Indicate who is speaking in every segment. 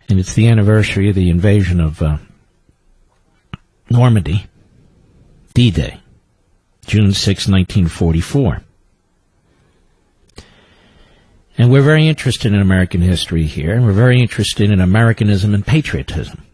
Speaker 1: And it's the anniversary of the invasion of Normandy, D-Day, June 6, 1944. And we're very interested in American history here, and we're very interested in Americanism and patriotism.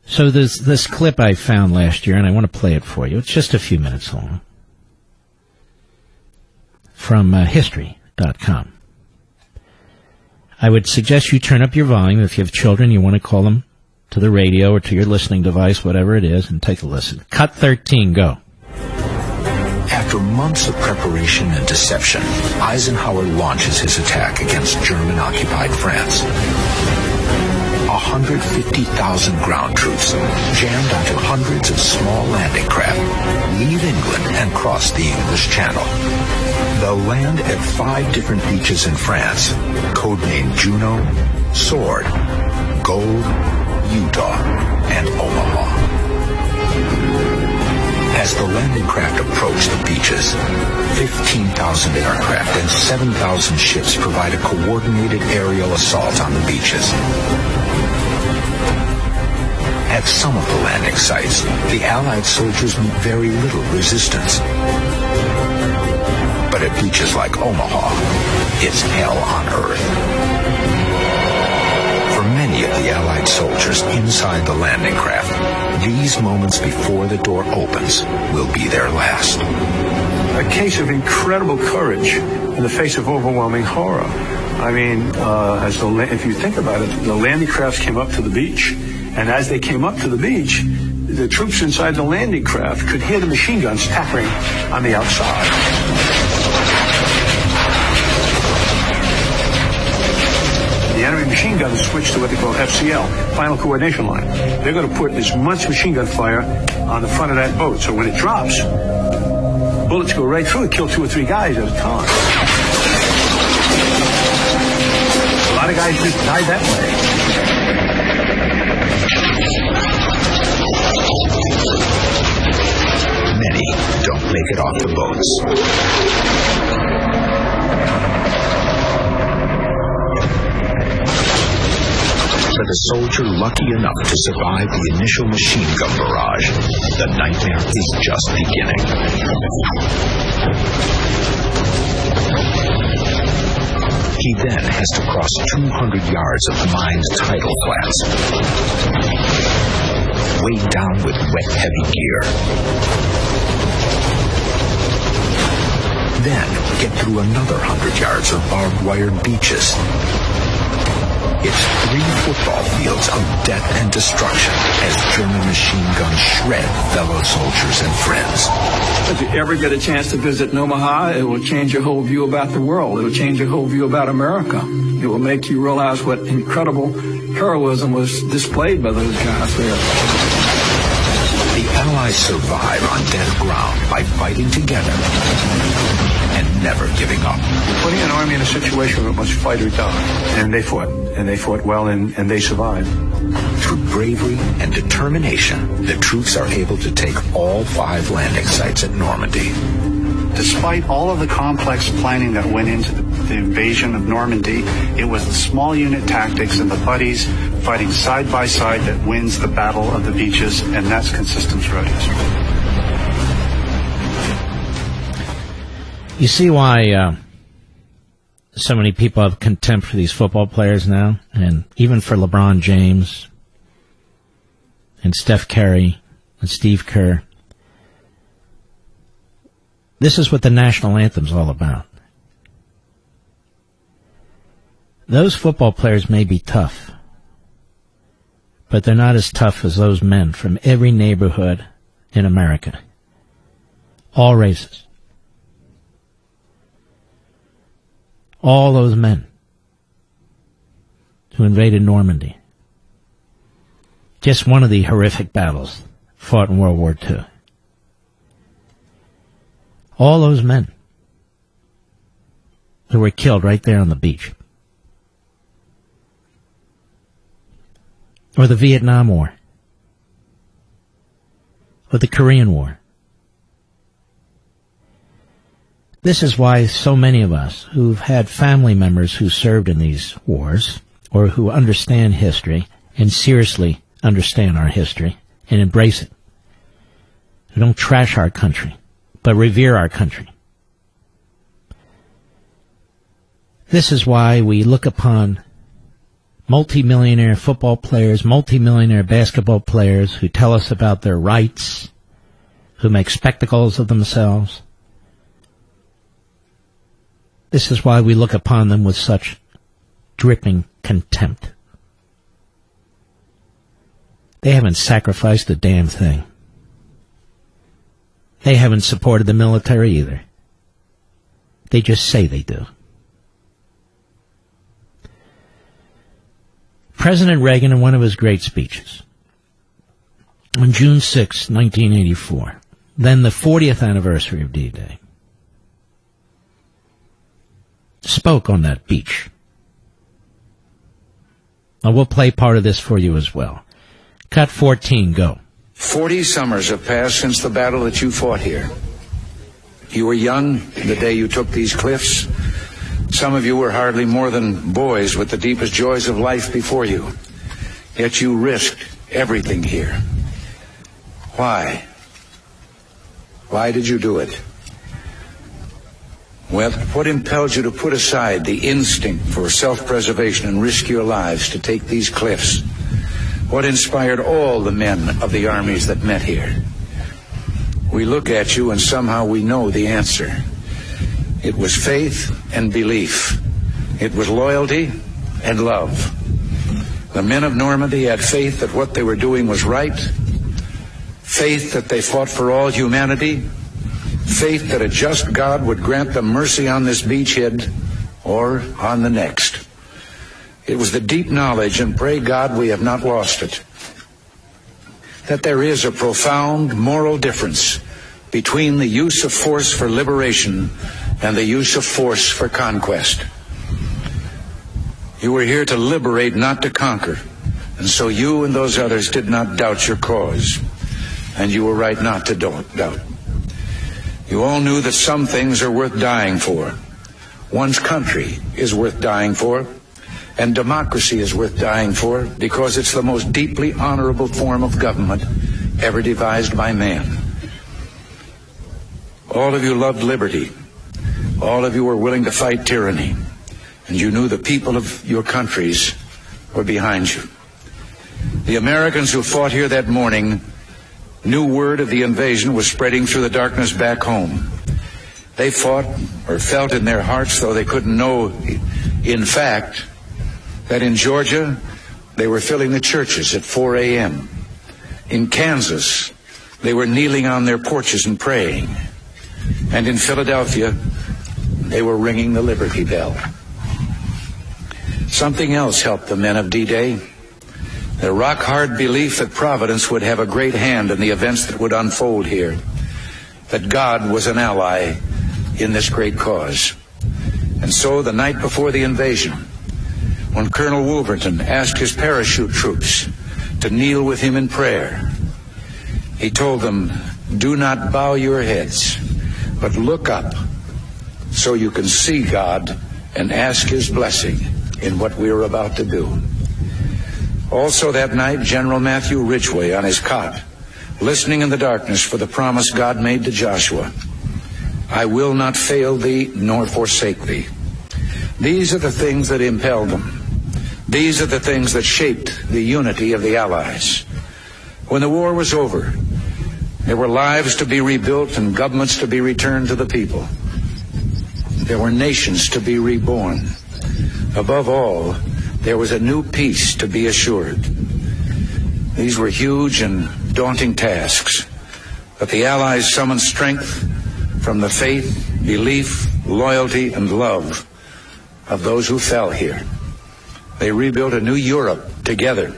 Speaker 1: So there's this clip I found last year, and I want to play it for you. It's just a few minutes long. From history.com. I would suggest you turn up your volume. If you have children, you want to call them to the radio or to your listening device, whatever it is, and take a listen. Cut 13, go.
Speaker 2: After months of preparation and deception, Eisenhower launches his attack against German-occupied France. 150,000 ground troops, jammed onto hundreds of small landing craft, leave England and cross the English Channel. They'll land at 5 different beaches in France, codenamed Juno, Sword, Gold, Utah, and Omaha. As the landing craft approach the beaches, 15,000 aircraft and 7,000 ships provide a coordinated aerial assault on the beaches. At some of the landing sites, the Allied soldiers meet very little resistance. But at beaches like Omaha, it's hell on earth. For many of the Allied soldiers inside the landing craft, these moments before the door opens will be their last.
Speaker 3: A case of incredible courage in the face of overwhelming horror. I mean, if you think about it, the landing crafts came up to the beach, and as they came up to the beach, the troops inside the landing craft could hear the machine guns tapping on the outside. The enemy machine guns switched to what they call FCL, Final Coordination Line. They're going to put as much machine gun fire on the front of that boat, so when it drops, bullets go right through it, kill 2 or 3 guys at a time. A lot of guys just died that way.
Speaker 2: Many don't make it off the boats. For the soldier lucky enough to survive the initial machine gun barrage, the nightmare is just beginning. He then has to cross 200 yards of mined tidal flats, weighed down with wet, heavy gear. Then get through another 100 yards of barbed wire beaches. It's 3 football fields of death and destruction as German machine guns shred fellow soldiers and friends.
Speaker 3: If you ever get a chance to visit Omaha, it will change your whole view about the world. It will change your whole view about America. It will make you realize what incredible heroism was displayed by those guys there.
Speaker 2: The Allies survive on death ground by fighting together and never giving up.
Speaker 3: Putting an army in a situation where it must fight or die. And they fought. And they fought well, and they survived.
Speaker 2: Through bravery and determination, the troops are able to take all 5 landing sites at Normandy.
Speaker 4: Despite all of the complex planning that went into the invasion of Normandy, it was the small unit tactics and the buddies fighting side by side that wins the battle of the beaches, and that's consistent throughout history.
Speaker 1: You see why so many people have contempt for these football players now, and even for LeBron James and Steph Curry and Steve Kerr. This is what the national anthem's all about. Those football players may be tough, but they're not as tough as those men from every neighborhood in America. All races. All those men who invaded Normandy. Just one of the horrific battles fought in World War II. All those men who were killed right there on the beach. Or the Vietnam War. Or the Korean War. This is why so many of us who've had family members who served in these wars, or who understand history and seriously understand our history and embrace it, who don't trash our country, but revere our country. This is why we look upon multimillionaire football players, multimillionaire basketball players who tell us about their rights, who make spectacles of themselves. This is why we look upon them with such dripping contempt. They haven't sacrificed a damn thing. They haven't supported the military either. They just say they do. President Reagan, in one of his great speeches, on June 6, 1984, then the 40th anniversary of D-Day, spoke on that beach. Now, we'll play part of this for you as well. Cut 14, go.
Speaker 5: 40 summers have passed since the battle that you fought here. You were young the day you took these cliffs. Some of you were hardly more than boys with the deepest joys of life before you. Yet you risked everything here. Why? Why did you do it? Well, what impelled you to put aside the instinct for self-preservation and risk your lives to take these cliffs? What inspired all the men of the armies that met here? We look at you and somehow we know the answer. It was faith and belief. It was loyalty and love. The men of Normandy had faith that what they were doing was right, faith that they fought for all humanity, faith that a just God would grant them mercy on this beachhead or on the next. It was the deep knowledge, and pray God we have not lost it, that there is a profound moral difference between the use of force for liberation and the use of force for conquest. You were here to liberate, not to conquer, and so you and those others did not doubt your cause, and you were right not to doubt. You all knew that some things are worth dying for. One's country is worth dying for, and democracy is worth dying for because it's the most deeply honorable form of government ever devised by man. All of you loved liberty. All of you were willing to fight tyranny, and you knew the people of your countries were behind you. The Americans who fought here that morning knew word of the invasion was spreading through the darkness back home. They fought or felt in their hearts, though they couldn't know in fact, that in Georgia they were filling the churches at 4 a.m. In Kansas they were kneeling on their porches and praying. And in Philadelphia they were ringing the Liberty Bell. Something else helped the men of D-Day. Their rock-hard belief that Providence would have a great hand in the events that would unfold here. That God was an ally in this great cause. And so the night before the invasion, when Colonel Wolverton asked his parachute troops to kneel with him in prayer, he told them, "Do not bow your heads, but look up so you can see God and ask his blessing in what we are about to do." Also that night, General Matthew Ridgway on his cot, listening in the darkness for the promise God made to Joshua, "I will not fail thee nor forsake thee." These are the things that impelled them. These are the things that shaped the unity of the Allies. When the war was over, there were lives to be rebuilt and governments to be returned to the people. There were nations to be reborn. Above all, there was a new peace to be assured. These were huge and daunting tasks, but the Allies summoned strength from the faith, belief, loyalty, and love of those who fell here. They rebuilt a new Europe together.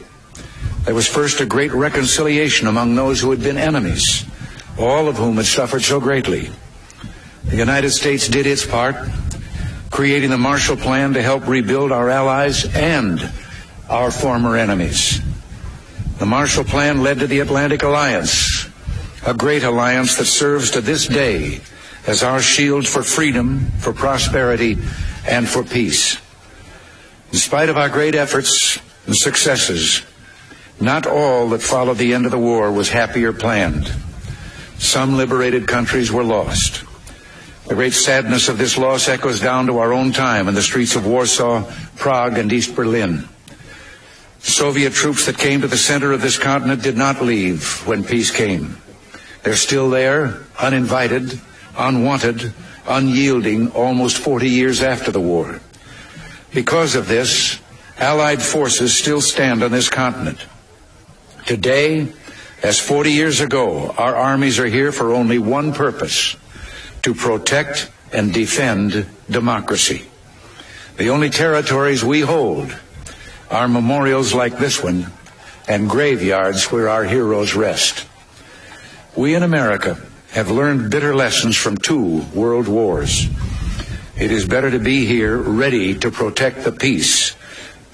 Speaker 5: There was first a great reconciliation among those who had been enemies, all of whom had suffered so greatly. The United States did its part, creating the Marshall Plan to help rebuild our allies and our former enemies. The Marshall Plan led to the Atlantic Alliance, a great alliance that serves to this day as our shield for freedom, for prosperity, and for peace. In spite of our great efforts and successes, not all that followed the end of the war was happy or planned. Some liberated countries were lost. The great sadness of this loss echoes down to our own time in the streets of Warsaw, Prague, and East Berlin. Soviet troops that came to the center of this continent did not leave when peace came. They're still there, uninvited, unwanted, unyielding, almost 40 years after the war. Because of this, Allied forces still stand on this continent. Today, as 40 years ago, our armies are here for only one purpose: to protect and defend democracy. The only territories we hold are memorials like this one and graveyards where our heroes rest. We in America have learned bitter lessons from 2 world wars. It is better to be here ready to protect the peace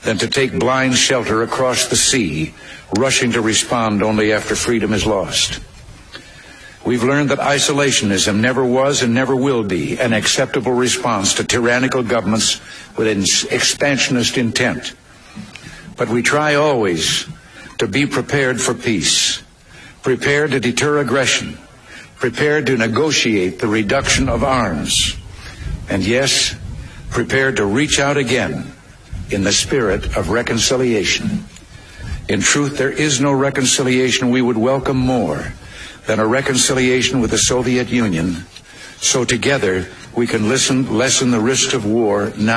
Speaker 5: than to take blind shelter across the sea, rushing to respond only after freedom is lost. We've learned that isolationism never was and never will be an acceptable response to tyrannical governments with an expansionist intent. But we try always to be prepared for peace, prepared to deter aggression, prepared to negotiate the reduction of arms, and yes, prepared to reach out again in the spirit of reconciliation. In truth, there is no reconciliation we would welcome more than a reconciliation with the Soviet Union, so together we can lessen the risks of war now.